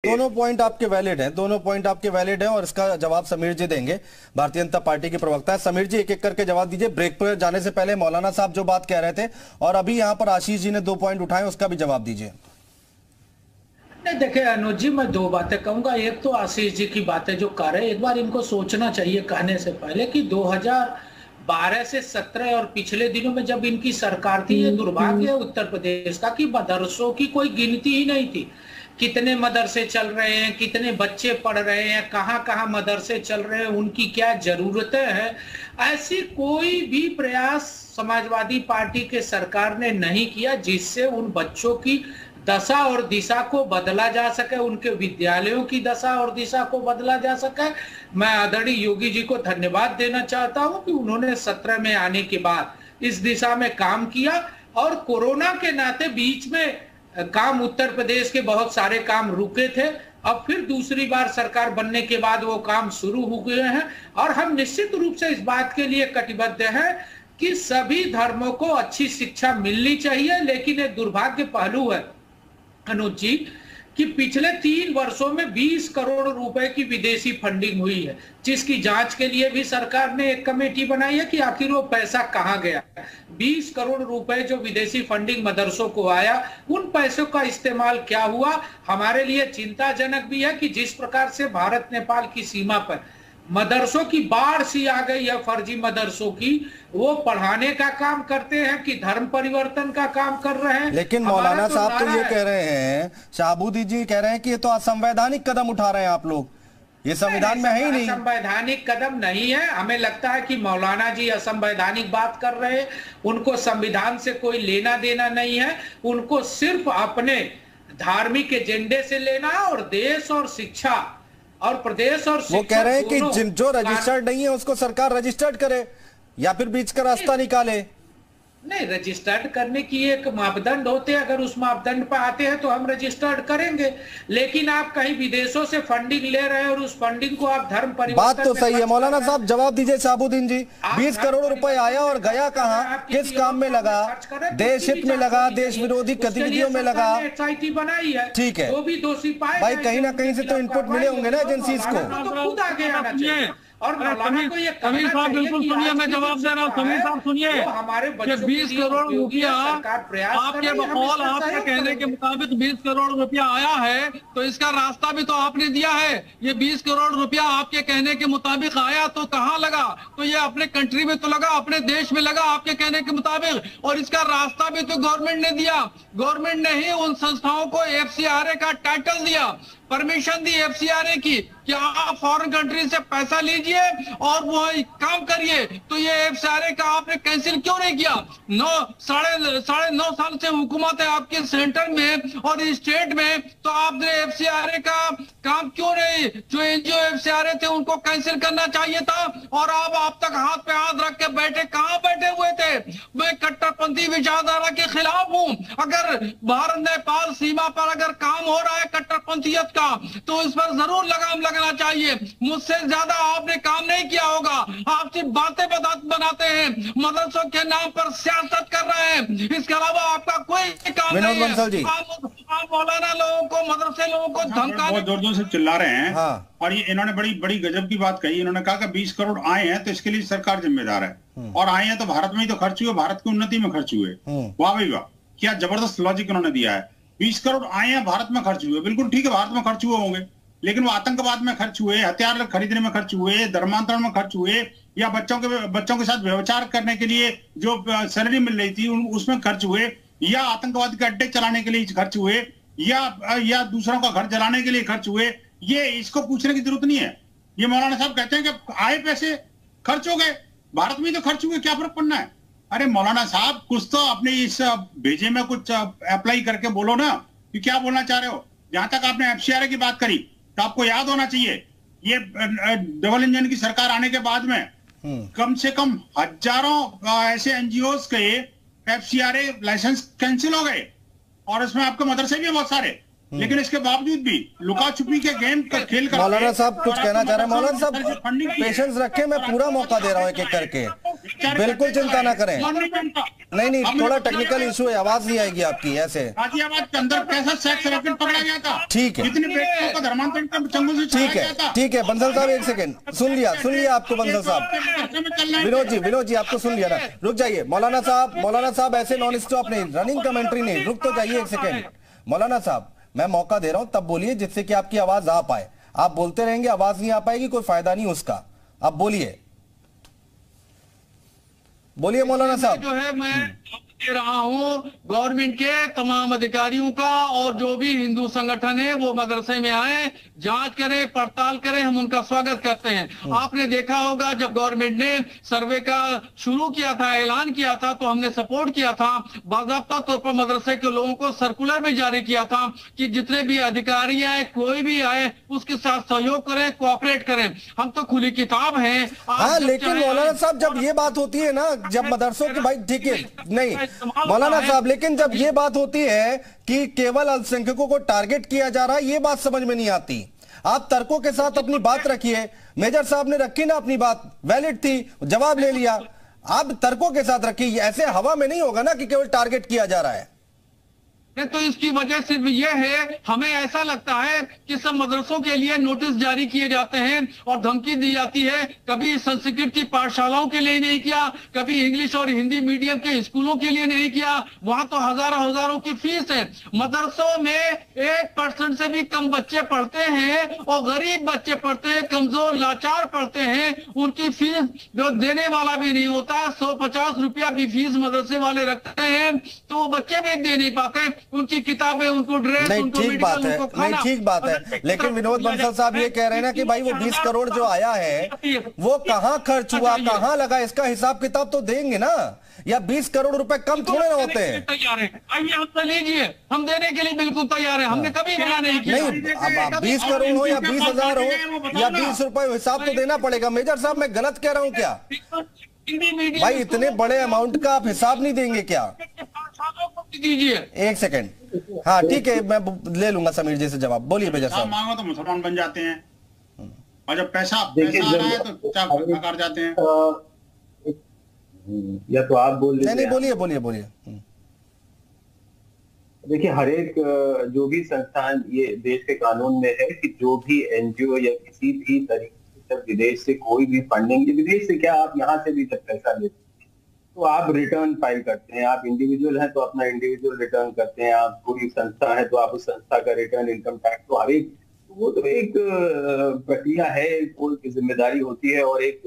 दोनों पॉइंट आपके वैलिड हैं, दोनों पॉइंट आपके वैलिड हैं और इसका जवाब समीर जी देंगे। भारतीय जनता पार्टी के प्रवक्ता है समीर जी, एक एक करके जवाब दीजिए। ब्रेक पर जाने से पहले मौलाना साहब जो बात कह रहे थे और अभी यहाँ पर आशीष जी ने 2 पॉइंट उठाए, उसका भी जवाब दीजिए। नहीं देखिए अनुज जी, मैं 2 बातें कहूंगा। एक तो आशीष जी की बातें जो कर रहे हैं, एक बार इनको सोचना चाहिए कहने से पहले कि 2012 से 17 और पिछले दिनों में जब इनकी सरकार थी, ये दुर्भाग्य है उत्तर प्रदेश का कि मदरसों की कोई गिनती ही नहीं थी। कितने मदरसे चल रहे हैं, कितने बच्चे पढ़ रहे हैं, कहाँ कहाँ मदरसे चल रहे हैं, उनकी क्या जरूरतें हैं, ऐसी कोई भी प्रयास समाजवादी पार्टी के सरकार ने नहीं किया जिससे उन बच्चों की दशा और दिशा को बदला जा सके, उनके विद्यालयों की दशा और दिशा को बदला जा सके। मैं आदरणीय योगी जी को धन्यवाद देना चाहता हूं कि उन्होंने 17 में आने के बाद इस दिशा में काम किया और कोरोना के नाते बीच में काम, उत्तर प्रदेश के बहुत सारे काम रुके थे। अब फिर दूसरी बार सरकार बनने के बाद वो काम शुरू हो गए हैं और हम निश्चित रूप से इस बात के लिए कटिबद्ध हैं कि सभी धर्मों को अच्छी शिक्षा मिलनी चाहिए। लेकिन एक दुर्भाग्य पहलू है अनुज जी कि पिछले 3 वर्षों में 20 करोड़ रुपए की विदेशी फंडिंग हुई है, जिसकी जांच के लिए भी सरकार ने एक कमेटी बनाई है कि आखिर वो पैसा कहां गया। 20 करोड़ रुपए जो विदेशी फंडिंग मदरसों को आया, उन पैसों का इस्तेमाल क्या हुआ, हमारे लिए चिंताजनक भी है कि जिस प्रकार से भारत नेपाल की सीमा पर मदरसों की बाढ़ सी आ गई है, फर्जी मदरसों की, वो पढ़ाने का काम करते हैं कि धर्म परिवर्तन का काम कर रहे हैं। लेकिन मौलाना साहब तो ये कह रहे हैं, शाहबूदी जी कह रहे हैं कि ये तो असंवैधानिक कदम उठा रहे हैं आप लोग, ये संविधान में है ही नहीं। असंवैधानिक कदम नहीं है। हमें लगता है कि मौलाना जी असंवैधानिक बात कर रहे हैं, उनको संविधान से कोई लेना देना नहीं है, उनको सिर्फ अपने धार्मिक एजेंडे से लेना है और देश और शिक्षा और प्रदेश और वो कह रहे हैं कि जो रजिस्टर्ड नहीं है उसको सरकार रजिस्टर्ड करे या फिर बीच का रास्ता निकाले। नहीं, रजिस्टर्ड करने की एक मापदंड होते हैं, अगर उस मापदंड पर आते हैं तो हम रजिस्टर्ड करेंगे। लेकिन आप कहीं विदेशों से फंडिंग ले रहे हैं और उस फंडिंग को आप धर्म परिवर्तन बात तो सही है। मौलाना साहब जवाब दीजिए शाहबुद्दीन जी, 20 करोड़ रुपए आया और गया कहाँ, किस काम में लगा, देश हित में लगा, देश विरोधी गतिविधियों में लगा, SIT बनाई है। ठीक है, जो भी दोषी पाए भाई कहीं ना कहीं से तो इनपुट मिले होंगे ना एजेंसीज को। खुद आगे आना चाहिए। और समीर साहब बिल्कुल सुनिए, मैं जवाब दे रहा हूँ। समीर साहब सुनिए, हमारे 20 करोड़ रुपया आपके बकौल आपके कहने के मुताबिक 20 करोड़ रुपया आया है, तो इसका रास्ता भी तो आपने दिया है। ये 20 करोड़ रुपया आपके कहने के मुताबिक आया तो कहाँ लगा? तो ये अपने कंट्री में तो लगा, अपने देश में लगा आपके कहने के मुताबिक, और इसका रास्ता भी तो गवर्नमेंट ने दिया। गवर्नमेंट ने ही उन संस्थाओं को FCRA का टाइटल दिया, परमिशन दी FCRA की कि आप फॉरेन कंट्री से पैसा लीजिए और वो काम करिए। तो ये FCRA का आपने कैंसिल क्यों नहीं किया? साढ़े नौ साल से हुकूमत है आपके सेंटर में और स्टेट में, तो आपने FCRA का काम क्यों नहीं, जो NGO FCRA थे उनको कैंसिल करना चाहिए था। और आप तक हाथ पे हाथ रख के बैठे, कहाँ बैठे हुए थे? मैं कट्टरपंथी विचारधारा के खिलाफ हूँ। अगर भारत नेपाल सीमा पर अगर काम हो रहा है कट्टरपंथीयत का, तो इस पर जरूर लगाम लगना चाहिए। मुझसे ज्यादा आपने काम नहीं किया होगा, आप सिर्फ बातें बनाते हैं, मदरसों के नाम पर सियासत कर रहे हैं, इसके अलावा आपका कोई काम नहीं है। आप मौलाना लोगों को, मदरसे लोगों को धमकाने, जोर जोर से चिल्ला रहे हैं। हाँ। और ये इन्होंने बड़ी गजब की बात कही। इन्होंने कहा कि 20 करोड़ आए हैं तो इसके लिए सरकार जिम्मेदार है, और आए हैं तो भारत में ही तो खर्च हुए, भारत की उन्नति में खर्च हुए। वाह भाई वाह, क्या जबरदस्त लॉजिक इन्होंने दिया है। 20 करोड़ आए हैं, भारत में खर्च हुए, बिल्कुल ठीक है, भारत में खर्च हुए होंगे, लेकिन वो आतंकवाद में खर्च हुए, हथियार खरीदने में खर्च हुए, धर्मांतरण में खर्च हुए, या बच्चों के साथ व्यभिचार करने के लिए जो सैलरी मिल रही थी उसमें खर्च हुए, या आतंकवाद के अड्डे चलाने के लिए खर्च हुए, या दूसरों का घर जलाने के लिए खर्च हुए। ये इसको पूछने की जरूरत नहीं है। ये मौलाना साहब कहते हैं कि आए पैसे खर्च हो गए, भारत में तो खर्च हुए, क्या फर्क पड़ना है? अरे मौलाना साहब, कुछ तो अपने इस भेजे में कुछ अप्लाई करके बोलो ना कि क्या बोलना चाह रहे हो। जहां तक आपने FCRA की बात करी, तो आपको याद होना चाहिए, ये डबल इंजन की सरकार आने के बाद में कम से कम हजारों ऐसे NGOs के FCRA लाइसेंस कैंसिल हो गए, और इसमें आपके मदरसे भी बहुत सारे। लेकिन इसके बावजूद भी लुका छुपी के गेम का खेल कर मौलाना साहब कुछ कहना चाह रहे हैं। मौलाना साहब पेशेंस रखें, मैं पूरा मौका दे रहा हूं एक एक करके। बिल्कुल चिंता ना करें। नहीं, थोड़ा टेक्निकल इशू है, आवाज नहीं आएगी आपकी ऐसे। गाजियाबाद के अंदर कैसा सेक्स रैकेट पकड़ा गया था, ठीक है, कितनी बेटियों को धर्मांतरण चंगुल से ठीक है, ठीक है बंसल साहब, एक सेकंड, सुन लिया आपको बंसल साहब। विनोद जी आपको सुन लिया ना, रुक जाइए। मौलाना साहब ऐसे नॉन स्टॉप नहीं, रनिंग कमेंट्री नहीं, रुक तो जाइए एक सेकंड। मौलाना साहब मैं मौका दे रहा हूं, तब बोलिए जिससे कि आपकी आवाज आ पाए। आप बोलते रहेंगे आवाज नहीं आ पाएगी, कोई फायदा नहीं उसका। आप बोलिए मौलाना साहब। जो है मैं दे रहा हूँ गवर्नमेंट के तमाम अधिकारियों का, और जो भी हिंदू संगठन है वो मदरसे में आए, जांच करें, पड़ताल करें, हम उनका स्वागत करते हैं। आपने देखा होगा जब गवर्नमेंट ने सर्वे का शुरू किया था, ऐलान किया था, तो हमने सपोर्ट किया था। बाकायदा तौर पर मदरसे के लोगों को सर्कुलर भी जारी किया था कि जितने भी अधिकारी आए, कोई भी आए, उसके साथ सहयोग करें, कोऑपरेट करें। हम तो खुली किताब हैं। हाँ, लेकिन मौलाना साहब जब ये बात होती है ना, जब मदरसों की, भाई ठीक है, नहीं मौलाना साहब, लेकिन जब ये बात होती है कि केवल अल्पसंख्यकों को टारगेट किया जा रहा है, ये बात समझ में नहीं आती। आप तर्कों के साथ अपनी बात रखिए। मेजर साहब ने रखी ना अपनी बात, वैलिड थी, जवाब ले लिया। आप तर्कों के साथ रखिए, ऐसे हवा में नहीं होगा ना कि केवल टारगेट किया जा रहा है। तो इसकी वजह सिर्फ ये है, हमें ऐसा लगता है कि सब मदरसों के लिए नोटिस जारी किए जाते हैं और धमकी दी जाती है। कभी संस्कृत की पाठशालाओं के लिए नहीं किया, कभी इंग्लिश और हिंदी मीडियम के स्कूलों के लिए नहीं किया। वहां तो हजारों की फीस है। मदरसों में 1% से भी कम बच्चे पढ़ते हैं और गरीब बच्चे पढ़ते हैं, कमजोर लाचार पढ़ते हैं। उनकी फीस जो देने वाला भी नहीं होता, 150 रुपया भी फीस मदरसे वाले रखते हैं, तो बच्चे भी दे नहीं पाते। उनकी किताबें, उनको ड्रेस, नहीं ठीक बात है, नहीं ठीक बात है, लेकिन विनोद बंसल साहब ये कह रहे हैं ना कि भाई वो 20 करोड़ जो आया है वो कहां खर्च हुआ, कहां लगा, इसका हिसाब किताब तो देंगे ना। या 20 करोड़ रुपए कम थोड़े ना होते हैं। तैयार है, आइए हम लीजिए, हम देने के लिए बिल्कुल तैयार है। हमने कभी मना नहीं किया। नहीं, अब 20 करोड़ हो या 20,000 हो या 20 रुपए, हिसाब तो देना पड़ेगा। मेजर साहब मैं गलत कह रहा हूं क्या? भाई इतने बड़े अमाउंट का आप हिसाब नहीं देंगे क्या? दीजिए एक सेकंड। हाँ ठीक है, मैं ले लूंगा समीर जी से जवाब। बोलिए मेजर साहब। मांगो तो मुसलमान बन जाते हैं, और जब पैसा आ रहा है तो नकार जाते हैं। या तो आप बोल नहीं, बोलिए। देखिए, हर एक जो भी संस्थान ये देश के कानून में है कि जो भी एनजीओ या किसी भी तरीके से विदेश से कोई भी फंडिंग, विदेश से क्या, आप यहाँ से भी जब पैसा लेते हैं तो आप रिटर्न फाइल करते हैं। आप इंडिविजुअल हैं तो अपना इंडिविजुअल रिटर्न करते हैं, आप कोई संस्था है तो आप उस संस्था का रिटर्न, इनकम टैक्स, तो हर एक, वो तो एक प्रक्रिया है, कोई जिम्मेदारी होती है और एक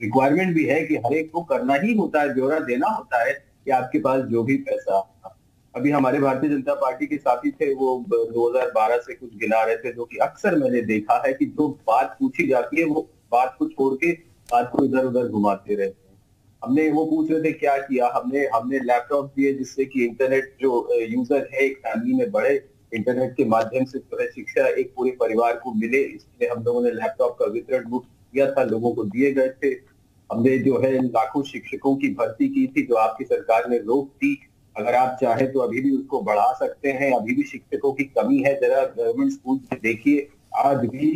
रिक्वायरमेंट भी है कि हर एक को करना ही होता है, ब्यौरा देना होता है कि आपके पास जो भी पैसा। अभी हमारे भारतीय जनता पार्टी के साथी थे, वो 2012 से कुछ गिना रहे थे, जो कि अक्सर मैंने देखा है कि जो बात पूछी जाती है वो बात को छोड़ के बात को इधर उधर घुमाते रहते हैं। हमने, वो पूछ रहे थे क्या किया, हमने लैपटॉप दिए जिससे कि इंटरनेट जो यूजर है एक फैमिली में बढ़े, इंटरनेट के माध्यम से जो है शिक्षा एक पूरे परिवार को मिले, इसलिए हम लोगों ने लैपटॉप का वितरण किया था, लोगों को दिए गए थे। हमने जो है लाखों शिक्षकों की भर्ती की थी जो आपकी सरकार ने रोक दी। अगर आप चाहे तो अभी भी उसको बढ़ा सकते हैं, अभी भी शिक्षकों की कमी है। जरा गवर्नमेंट स्कूल में देखिए, आज भी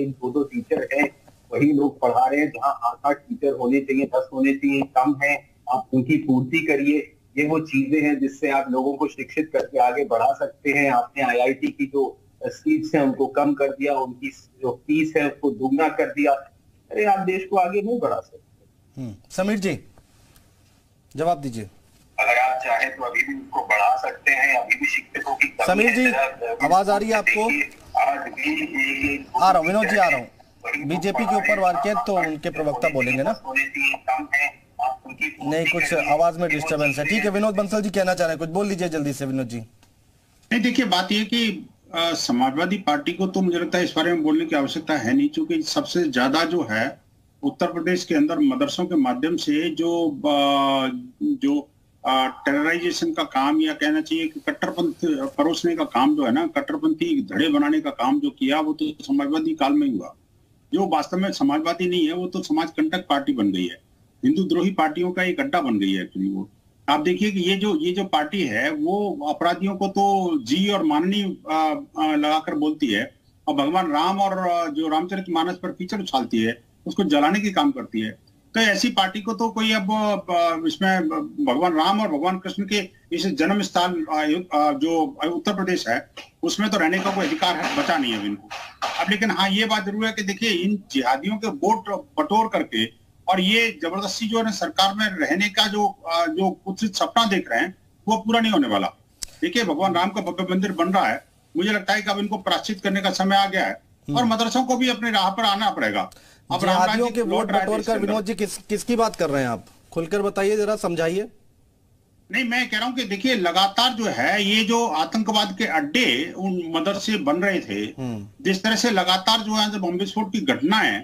एक दो टीचर हैं, वही लोग पढ़ा रहे हैं। जहाँ 8 टीचर होने चाहिए, 10 होने चाहिए, कम है, आप उनकी पूर्ति करिए। ये वो चीजें हैं जिससे आप लोगों को शिक्षित करके आगे बढ़ा सकते हैं। आपने IIT की जो सीट्स हैं उनको कम कर दिया, उनकी जो फीस है उसको दुगना कर दिया। अरे आप देश को आगे नहीं बढ़ा सकते। समीर जी जवाब दीजिए। अगर आप चाहे तो अभी भी उसको बढ़ा सकते हैं, अभी भी शिक्षकों की कमी है। समीर जी आवाज आ रही है आपको? आ रहा हूँ विनोद जी, आ रहा हूँ। बीजेपी के ऊपर वार किया तो उनके प्रवक्ता बोलेंगे ना? नहीं, कुछ आवाज में डिस्टरबेंस है। ठीक है, विनोद बंसल जी कहना चाह रहे हैं, कुछ बोल लीजिए जल्दी से विनोद जी। नहीं, देखिए बात यह कि समाजवादी पार्टी को तो मुझे लगता है इस बारे में बोलने की आवश्यकता है नहीं, क्योंकि सबसे ज्यादा जो है उत्तर प्रदेश के अंदर मदरसों के माध्यम से जो टेरराइजेशन का काम, या कहना चाहिए कि कट्टरपंथी परोसने का काम जो है ना, कट्टरपंथी धड़े बनाने का काम जो किया, वो तो समाजवादी काल में हुआ। जो वास्तव में समाजवादी नहीं है वो तो समाज कंटक पार्टी बन गई है, हिंदू द्रोही पार्टियों का एक अड्डा बन गई है एक्चुअली। वो आप देखिए कि ये जो पार्टी है वो अपराधियों को तो जी और माननी लगाकर बोलती है, और भगवान राम और जो रामचरितमानस पर कीचड़ उछालती है उसको जलाने की काम करती है। तो ऐसी पार्टी को तो कोई अब इसमें भगवान राम और भगवान कृष्ण के इस जन्म स्थान जो उत्तर प्रदेश है उसमें तो रहने का कोई अधिकार है, बचा नहीं है इनको अब। लेकिन हाँ, ये बात जरूर है कि देखिए इन जिहादियों के वोट बटोर करके और ये जबरदस्ती जो है सरकार में रहने का जो कुछ सपना देख रहे हैं वो पूरा नहीं होने वाला। देखिए भगवान राम का भव्य मंदिर बन रहा है, मुझे लगता है कि अब इनको प्रायश्चित करने का समय आ गया है और मदरसों को भी अपनी राह पर आना पड़ेगा। अब जिहादियों के वोट बटोर कर विनोद जी किसकी बात कर रहे हैं आप? खुलकर बताइए, जरा समझाइए। नहीं, मैं कह रहा हूं कि देखिए लगातार जो है ये जो आतंकवाद के अड्डे उन मदरसे बन रहे थे, जिस तरह से लगातार जो है बम विस्फोट की घटनाएं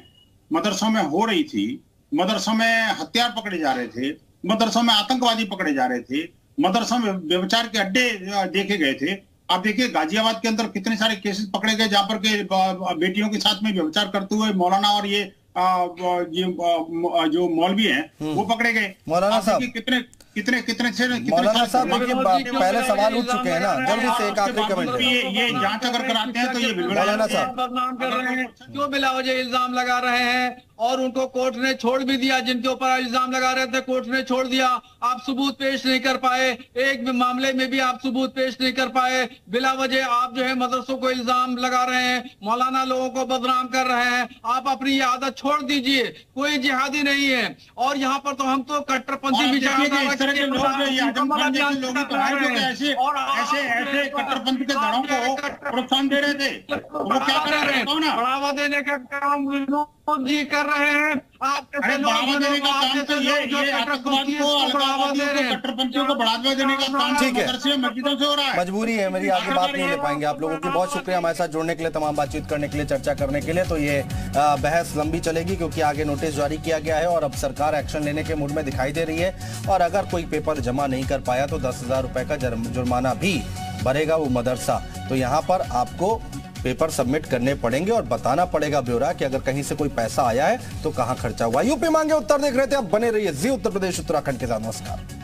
मदरसों में हो रही थी, मदरसों में हथियार पकड़े जा रहे थे, मदरसों में आतंकवादी पकड़े जा रहे थे, मदरसों में व्यभिचार के अड्डे देखे गए थे। आप देखिए गाजियाबाद के अंदर कितने सारे केसेस पकड़े गए जहां पर के बेटियों के साथ में व्यभिचार करते हुए मौलाना और ये जो मौलवी हैं वो पकड़े गए। मौलाना साहब मौलाना साहब देखिए पहले सवाल उठ चुके हैं ना, जल्दी से एक आखिरी कमेंट। ये जांच अगर कराते हैं तो ये मौलाना साहब बदनाम कर रहे हैं, क्यों बिला वजह इल्जाम लगा रहे हैं और उनको कोर्ट ने छोड़ भी दिया, जिनके ऊपर इल्जाम लगा रहे थे कोर्ट ने छोड़ दिया। आप सबूत पेश नहीं कर पाए, एक भी मामले में भी आप सबूत पेश नहीं कर पाए, बिला वजह आप जो है मदरसों को इल्जाम लगा रहे हैं, मौलाना लोगों को बदनाम कर रहे हैं। आप अपनी ये आदत छोड़ दीजिए, कोई जिहादी नहीं है। और यहाँ पर तो हम तो कट्टरपंथी ऐसे कट्टरपंथ के दड़ों को प्रोत्साहन दे रहे थे, वो क्या कर रहे हैं? बढ़ावा देने का काम विनोद जी कर रहे हैं। बढ़ावा देने का काम तो ये आतंकवाद को, अलगाववादियों को, कट्टरपंथियों को बढ़ावा देने का काम ठीक है, मदरसे मस्जिदों से हो रहा है। मजबूरी है मेरी, आगे बात नहीं ले पाएंगे। आप लोगों की बहुत शुक्रिया हमारे साथ जुड़ने के लिए, तमाम बातचीत करने के लिए, चर्चा करने के लिए। तो ये बहस लंबी चलेगी क्योंकि आगे नोटिस जारी किया गया है और अब सरकार एक्शन लेने के मूड में दिखाई दे रही है। और अगर कोई पेपर जमा नहीं कर पाया तो 10,000 रुपए का जुर्माना भी भरेगा वो मदरसा। तो यहाँ पर आपको पेपर सबमिट करने पड़ेंगे और बताना पड़ेगा ब्यौरा कि अगर कहीं से कोई पैसा आया है तो कहां खर्चा हुआ। यूपी मांगे उत्तर देख रहे थे, अब बने रहिए जी उत्तर प्रदेश उत्तराखंड के साथ। नमस्कार।